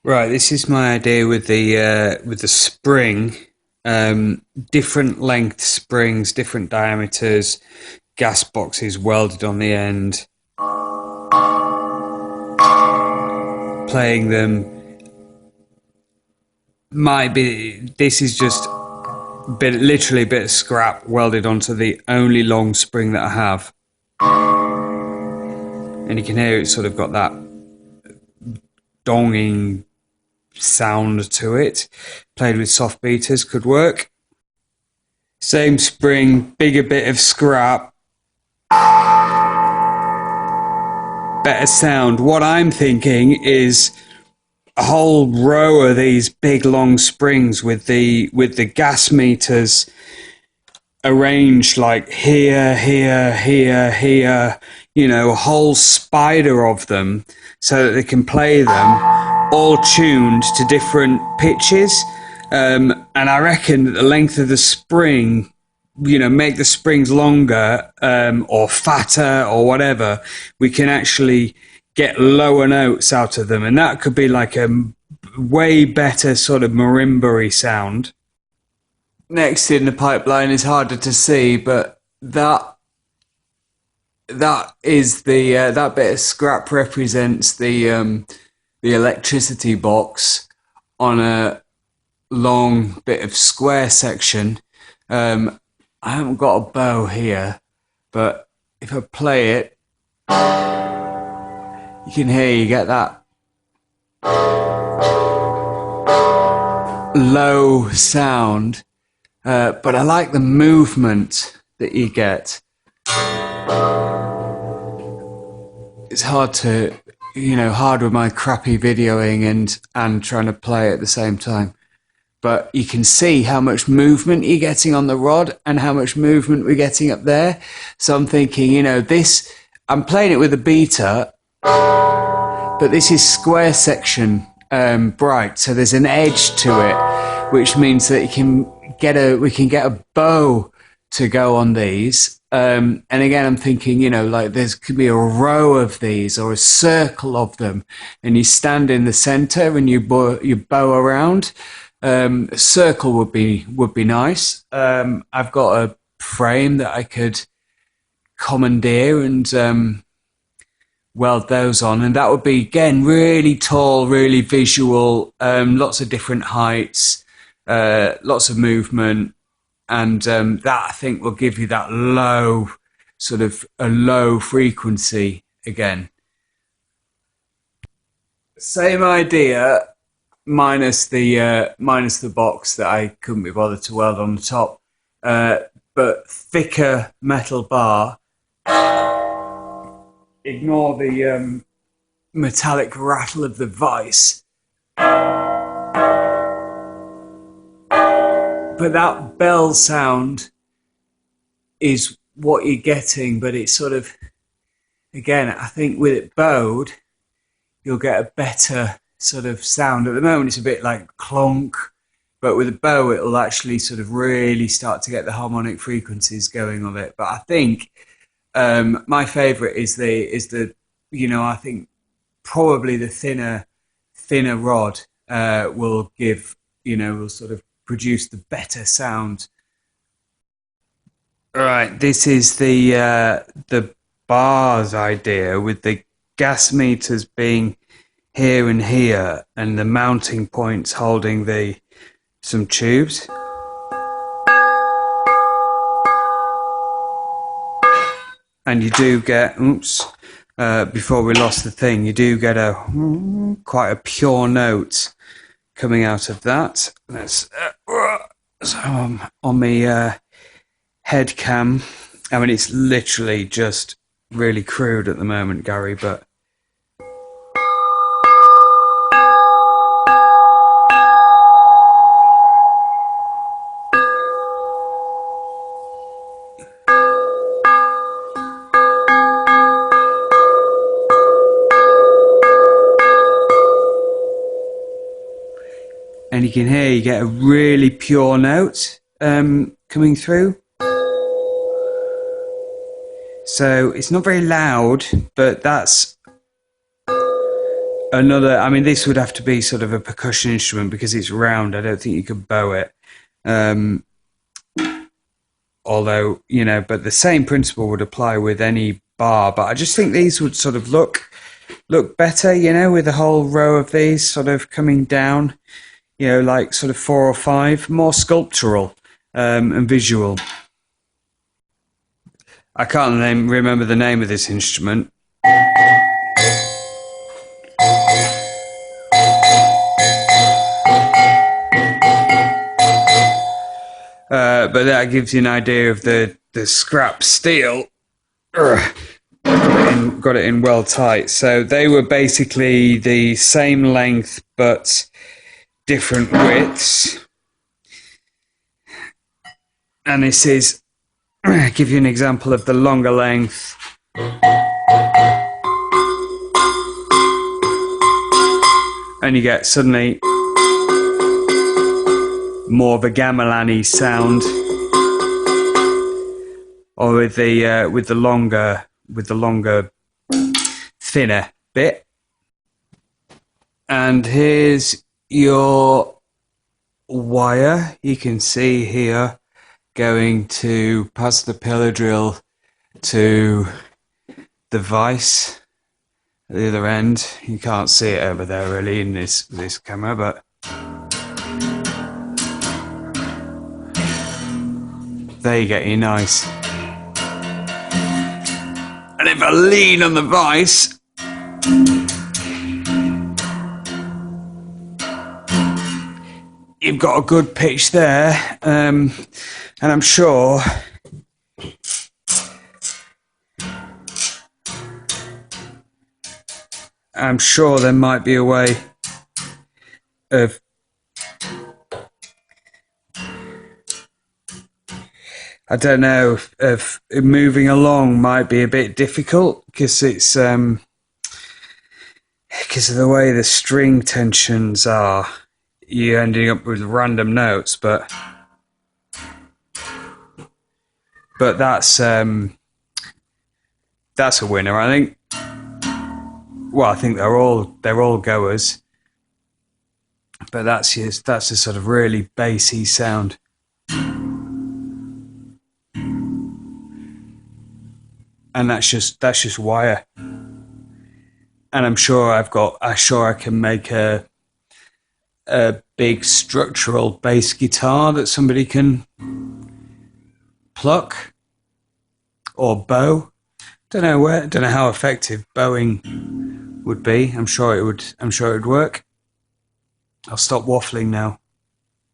Right, this is my idea with the spring. Different length springs, different diameters, gas boxes welded on the end. Playing them might be. This is just literally a bit of scrap welded onto the only long spring that I have, and you can hear it's sort of got that donging sound to it. Played with soft beaters could work. Same spring, bigger bit of scrap, better sound. What I'm thinking is a whole row of these big long springs with the gas meters arranged like here, here, here, here, you know, a whole spider of them so that they can play them all tuned to different pitches. And I reckon that the length of the spring, you know, make the springs longer or fatter or whatever, we can actually get lower notes out of them. And that could be like a way better sort of marimba-y sound. Next in the pipeline is harder to see, but that is the that bit of scrap represents the electricity box on a long bit of square section. I haven't got a bow here, but if I play it, you can hear, you get that low sound. But I like the movement that you get. It's hard to, you know, hard with my crappy videoing and trying to play at the same time. But you can see how much movement you're getting on the rod and how much movement we're getting up there. So I'm thinking, you know, this, I'm playing it with a beater, but this is square section bright. So there's an edge to it, which means that you can we can get a bow to go on these. And again, I'm thinking, you know, like there could be a row of these or a circle of them, and you stand in the center and you bow around. A circle would be nice. I've got a frame that I could commandeer and weld those on, and that would be again really tall, really visual, lots of different heights. Lots of movement, and that I think will give you that low, sort of a low frequency again. Same idea, minus the box that I couldn't be bothered to weld on the top, but thicker metal bar. Ignore the metallic rattle of the vise. But that bell sound is what you're getting, but it's sort of, again, I think with it bowed, you'll get a better sort of sound. At the moment, it's a bit like clonk, but with a bow, it'll actually sort of really start to get the harmonic frequencies going of it. But I think my favorite is the, you know, I think probably the thinner rod will give, you know, will sort of produce the better sound. All right, this is the bars idea with the gas meters being here and here, and the mounting points holding some tubes. And you do get, before we lost the thing, you do get quite a pure note coming out of that. That's so on the head cam. I mean, it's literally just really crude at the moment, Gary, but and you can hear, you get a really pure note coming through. So it's not very loud, but that's another. I mean, this would have to be sort of a percussion instrument because it's round. I don't think you could bow it. Although, you know, but the same principle would apply with any bar. But I just think these would sort of look better, you know, with a whole row of these sort of coming down, you know, like sort of 4 or 5, more sculptural and visual. I can't remember the name of this instrument. But that gives you an idea of the scrap steel. Got it in well tight. So they were basically the same length but different widths. And this is, give you an example of the longer length. And you get suddenly more of a gamelan-y sound, or with the longer thinner bit. And here's your wire. You can see here going to past the pillar drill to the vise at the other end. You can't see it over there really in this camera, but there you get your nice. And if I lean on the vise, you've got a good pitch there, and I'm sure there might be a way of I don't know if moving along might be a bit difficult because it's because of the way the string tensions are. You're ending up with random notes, but that's a winner, I think. Well, I think they're all goers, but that's a sort of really bassy sound. And that's just wire. And I'm sure I can make a big structural bass guitar that somebody can pluck or bow. Don't know how effective bowing would be. I'm sure it would work. I'll stop waffling now.